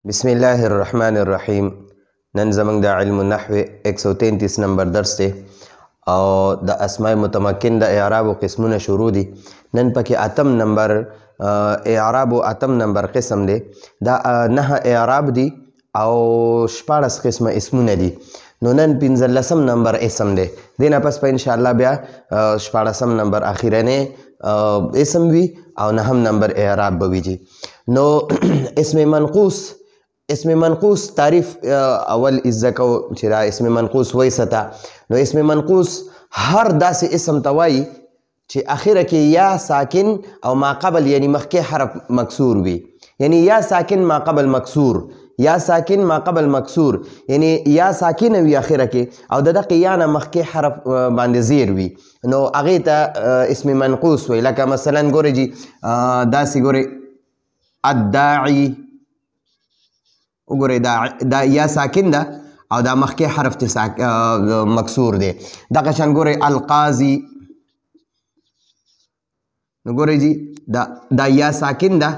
بسم الله الرحمن الرحیم. نن زمونږ د علم النحو 133 نمبر درس دی او د اسماء متمکن د اعراب قسمونه شروع دي. نن پکې اتم نمبر اعراب او اتم نمبر قسم دی. دا 9 اعراب دي او 14 قسمه اسمونه دي. نو نن 15 نمبر اسم دی. دینه پس په ان شاء الله بیا 14 نمبر اخیرنه اسم وی او 9 نمبر اعراب به ویږي. نو اسم منقوص تعریف اول ازکو چې دا اسم منقوص وایسته. نو اسم منقوص هر داسې اسم ته وایي چې اخره کې یا ساکن او ما قبل یعنی مخکې حرف مکسور وي. یعنی یا ساکن ما قبل مکسور، یا ساکن ما قبل مکسور، یعنی یا ساکن وي اخره کې او د دغه یا نه مخکې حرف باندې زیر وي. نو هغې ته اسم منقوص وایي. لکه مثلا ګورئ جي داسې ګورئ الداعي، وګورئ دا یا ساکن ده او دا مخکې حرف ته مکسور دی. دغه شان ګورئ القاضي، نو ګورئ جي دا یا ساکن ده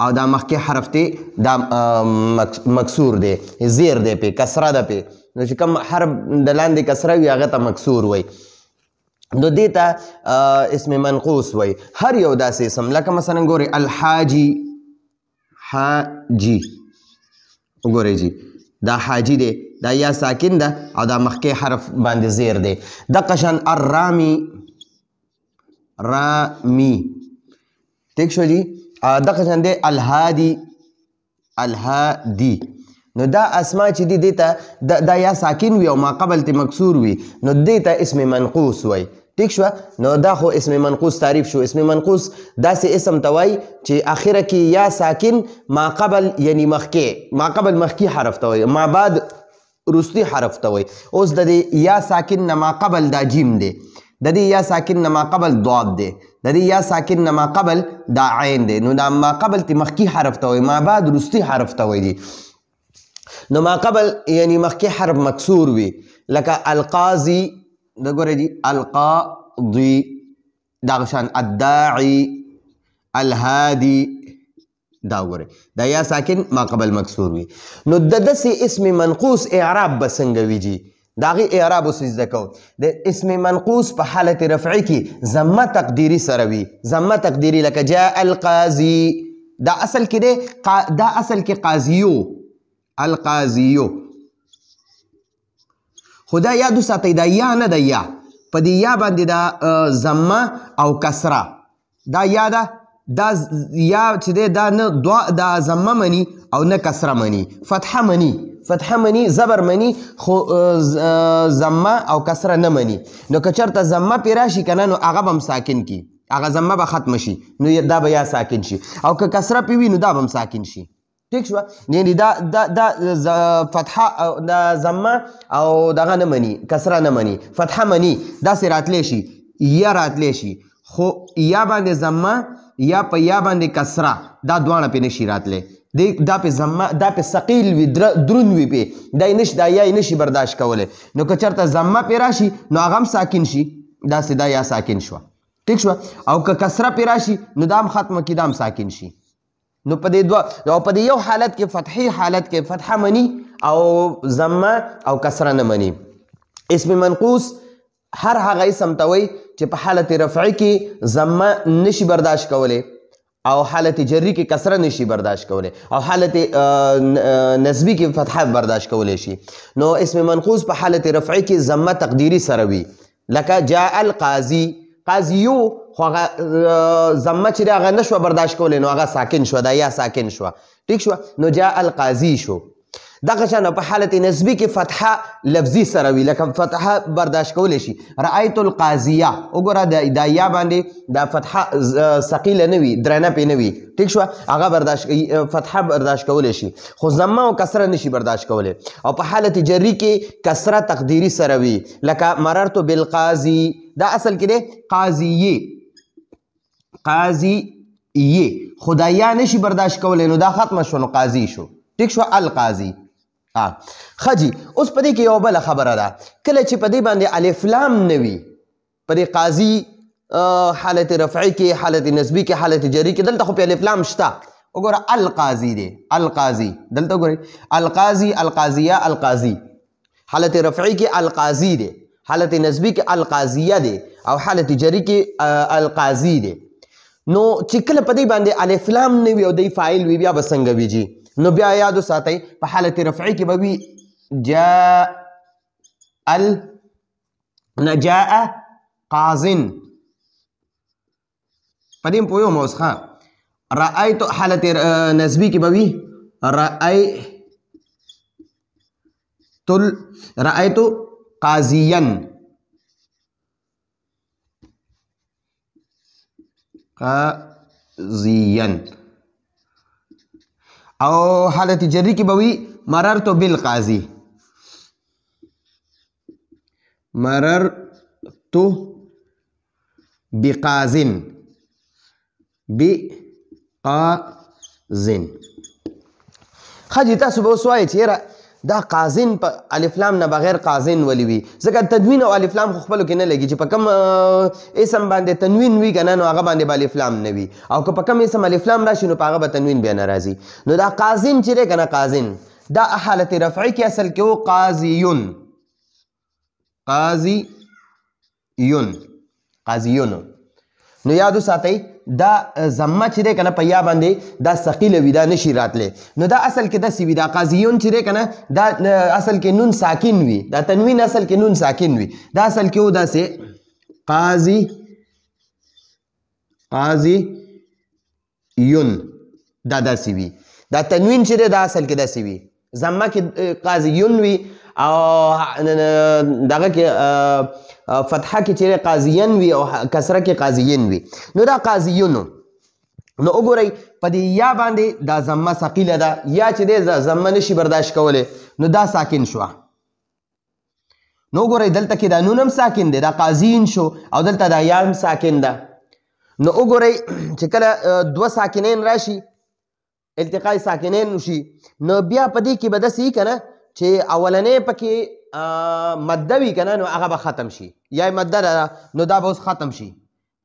او دا مخکې حرف ته دا مکسور دی، زیر دی پې، کسره ده پې. نو چې کوم حرف د لاندې کسره وي هغه ته مکسور وایي. نو دې ته اسم منقوص وایي. هر یو داسې اسم لکه مثلا ګورئ الحاجي، حاجي، وګورئ جي دا حاجي دی، دا یا ساکن ده او دا مخکې حرف باندې زیر دی. دغه شان الرامي، رامي، ټیک شو جي. دغه شان دی الهادي، الهادي. نو دا اسما چې دي دې ته دا یا ساکن وي او ما قبل ته مکسور وي، نو دې ته اسم منقوص وایي. ټیک شوه. نو دا خو اسم منقوص تعریف شو. اسم منقوص داسې اسم ته وایي چې اخره کې یا ساکن ما قبل یعنی مخکې، ما قبل مخکې حرف ته وایي، ما بعد رستی حرف ته وایي. اوس د دې یا ساکن نه ما قبل دا جیم دی، د دې یا ساکن نه ما قبل ضاد دی، د دې یا ساکن نه ما قبل دا عین دی. نو دا ما قبل ته مخکې حرف ته وایي، ما بعد رستی حرف ته وایي. نو ما قبل یعنی مخکې حرف مکسور وي. لکه القاضي، دا ګورئ جي القاضي، دغه شان الداعي، الهادي، دا ګورئ دا یا ساکن ما قبل مکسور وي. نو د داسې اسم منقوص اعراب به څنګه وي جي؟ د هغې اعراب اوس زده کوو. د اسم منقوص په حالت رفعي کې ضمه تقدیري سره وي. ضمه تقدیري لکه جاء القاضي، دا اصل کې دی، دا اصل کې قاضیو، القاضیو. خو دا یاد وساتئ دا یا نه ده، یا په دې یا باندې دا ضمه او کسره، دا یا ده، دا یا چې دی دا نه دا ضمه مني او نه کسره مني، فتحه مني، فتحه مني، زبر مني، خو ضمه او کسره نه مني. نو که چېرته ضمه پرې راشي که نه نو هغه به هم ساکن کی، هغه ضمه به ختمه شي، نو دا به یا ساکن شي. او که کسره پرې وي نو دا به هم ساکن شي. ٹھیک شو. یعنی دا فتحه دا ضمه او دغه نه مني، کسره نه مني، فتحه مني. داسې راتلی شي، یا راتلی شي، خو یا باندې ضمه یا په یا باندې کسره دا دواړه پې نشي راتلی. دا پې ضمه، دا پې ثقیل وي، دروند وي پې، دا یا یې نشي برداشت کولی. نو که چېرته ضمه پې راشي نو هغه هم ساکن شي، داسې دا یا ساکن شوه. ټیک شوه. او که کسره پې راشي نو دا هم ختمه کي، دا هم ساکن شي. نو په دې دوه او په دې یو حالت کې فتحي حالت کې فتحه مني او ضمه او کسره نه مني. اسم منقوص هر هغه اسم ته وایي چې په حالت رفعي کې ضمه نشي برداشت کولی او حالت جري کې کسره نشي برداشت کولی او حالت نسبي کې فتحه برداشت کولی شي. نو اسم منقوص په حالت رفعي کې ضمه تقدیري سره وي. لکه جاء القاضي، قاضیو، خو هغه ضمه چې دی هغه نشوه برداشت کولی نو هغه ساکن شوه، دا یا ساکن شوه. ټیک شوه. نو جاء القاضي شو. دغه شان په حالت نسبي کې فتحه لفظي سره وي، لکه فتحه برداشت کولی شي. رأیت القاضیه، وګوره دا یا باندې دا فتحه ثقیله نه وي، درنه پې نه وي. ټیک شوه. هغه فتحه برداشت کولی شي خو ضمه او کسره نشي برداشت کولی. او په حالت جري کې کسره تقدیري سره وي. لکه مررت بالقاضي، دا اصل کې دی قاضیه، قاضیه، خو دا یا نشي برداشت کولی نو دا ختمه شو، نو قاضي شو. ټیک شو. القاضي. ښه جي. اوس په دې کې یو بله خبره ده، کله چې په دې باندې الف لام نه وي، په دې قاضي حالت رفعي کې، حالت نسبي کې، حالت جري کې، دلته خو په الف لام شته، وګوره القاضي دی القاضي دلته ګورئ القاضي القاضیه القاضي حالت رفعی کې القاضي دی حالت نسبی کې القاضیه دی او حالت جری کې القاضي دی نو چې کله په دې باندې الف لام نه وي او د فاعل وي بیا به څنګه ویږي نو بیا یاد وساتئ په حالت رفعی کې به وي جاء جاء قاض په دې پوهیږم اوس ښه رأيت حالت نسبی کې به وي رأيت قاضيا او حالت جری کې به وي مررت بالقاضي مررت بقاض خجی تاسو به اوس وایئ چې یاره دا قازن په الف لام نه بغیر قازن ولی وي ځکه تنوین او الف لام خو خپلو کې نه لګي چې په کوم اسم باندې تنوین وي که نه نو هغه باندې به الف لام نه وي او که په کوم اسم الف لام راشي نو په هغه به تنوین بیا نه راځي نو دا قازن چې دی که نه قازن دا حالت رفعی کې اصل کې و قاضیون قاضیون نو یاد وساتئ دا ضمه چې دی که نه په یا باندې دا ثقیله وي دا نشي راتلی نو دا اصل کې داسې وي دا قاضیون چې دی که نه دا اصل کې نون ساکن وي دا تنوین اصل کې نون ساکن وي دا اصل کې و داسې قاضیون دا داسې وي دا تنوین چې دی دا اصل کې داسې وي ضمه کې قاضیون وي او دغه کې فتحه کې چې قاضیین وي او کسره کې قاضیین وي نو دا قاضیونو نو وګورئ په دې یا باندې دا ضمه ثقیله ده یا چې دی ضمه نشي برداشت کولی نو دا ساکن شوه نو وګورئ دلته کې دا نون هم ساکن دی دا قاضین شو او دلته دا یا هم ساکن ده نو وګورئ چې کله دوه ساکنین راشي التقاء ساکنین شي نو بیا په دې کې به داسې وي که نه چې اولنې پکې مده وي که نه نو هغه به ختم شي یا مده ده نو دا به اوس ختم شي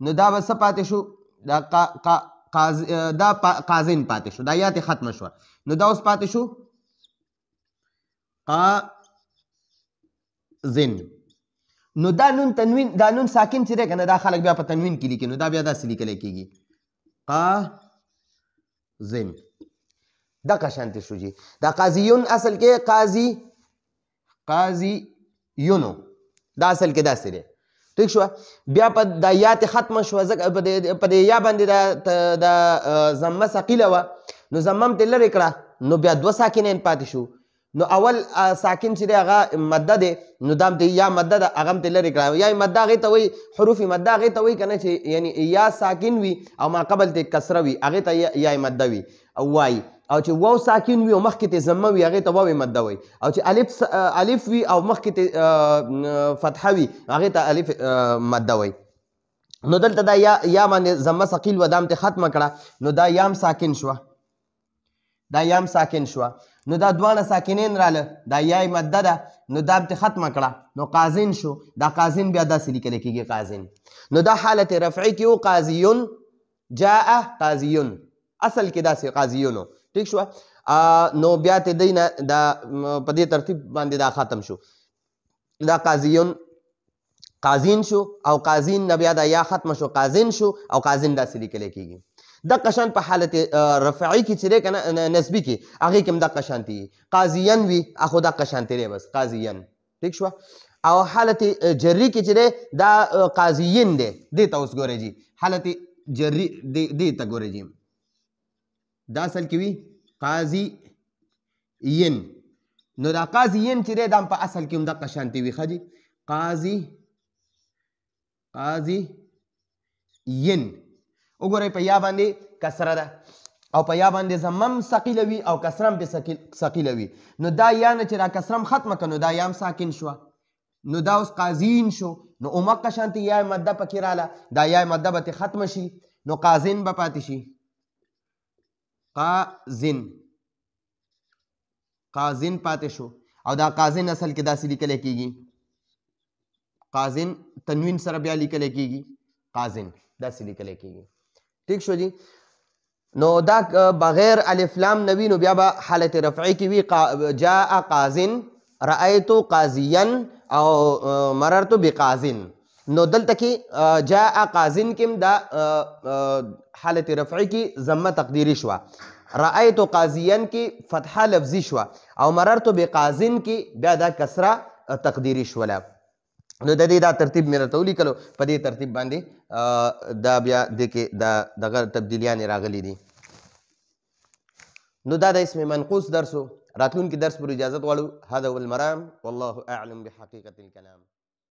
نو دا به څه پاتې شو دا قازن پاتې شو دا یاتې ختمه شوه نو دا اوس پاتې شو قازن نو دا نون تنوین دا نون ساکن چې دی که نه دا خلک بیا په تنوین کې لیکي نو دا بیا داسې لیکلی کېږي قازن دغه شانتې شو جي دا قاضیون اصل کې قاضیونو دا اصل کې داسې دی ٹھیک شوه بیا په دا یات ختمه شوه ځکه په دې یا باندې دا ضمه ثقیله وه نو ضمه هم ترې لرې کړه نو بیا دوه ساکنین پاتې شو نو اول ساکن چې دی هغه مده دی نو دا هم یا مده ده هغه هم ترې لرې کړه یا مده هغې ته وایي حروف مده هغې ته وایي که نه چې یعنې یا ساکن وي او ماقبل ته کسره وي هغې ته یا مده وي وایي او چې واو ساکن وي او مخکې ته ضمه وي هغې ته واو مده وایي او چې الف وي او مخکې ته فتحه وي هغې ته الف مده وایي نو دلته دا یا باندې ضمه ثقیل و دا هم ته ختمه کړه نو دا یام ساکن شوه نو دا دوانه ساکنین راله دا یا مده ده نو دا هم ته ختمه کړه نو قازن شو دا قازن بیا داسې لیکلی کېږي قازن نو دا حالت رفعی کې و قاضیون جاء قاضیون اصل کې داسې قاضیونو ٹھیک شو نو بیا ته دی نه دا په دې ترتیب باندې دا ختم شو دا قاضیون قازین شو او قازین نه بیا دا یا ختم شو قازن شو او قازن داسې لیکلی کېږي دغه شان په حالت رفعی کې چې دی که نه نسبي کې هغې کې هم دغه شانتې وي قاضین وي اخو دغه شانتې دی بس قاضین ٹھیک شوه او حالت جری کې چې دی دا قاضیین دی دې ته اوس ګورئ جي حالت جری دې ته ګورئ جي دا اصل کې وي قاضیین نو دا قاضیین چې دی دا په اصل کې هم دغه شانتې وي ښه جي قاضیین وګورئ په یا باندې کسره ده او په یا باندې ضمه هم ثقیله وي او کسره هم پې ثقیله وي نو دا یا نه چې دا کسره هم ختمه کړه نو دا یا هم ساکن شوه نو دا اوس قاضین شو نو اومقه شانتې یا مده پکې راله دا یا مده به ترې ختمه شي نو قازن به پاتې شي قازن پاتې شو او دا قازن اصل کې داسې لیکلی کېږي قازن تنوین سره بیا لیکلی کېږي قازن داسې لیکلی کېږي ٹھیک شو جی نو دا بغیر الف لام نوی نو بیا به حالت رفعی کې وي جاء قازن رأیت قاضیا او مررت بقازن. نو دلته کې جاء قازن کې دا حالت رفعی کې ضمه تقدیری شوه، رأیت قاضیا کې فتحه لفظي شوه او مررت بقازن کې بیا دا کسره تقدیری شوله. نو د دې دا ترتیب مې راته ولیکلو، په دې ترتیب باندې دا بیا د کې دا دغه تبدیلیانې راغلي دي. نو دا د اسم منقوص درس و. راتلونکي درس پر اجازت غواړو. هذا هو المرام والله اعلم بحقیقة الكلام.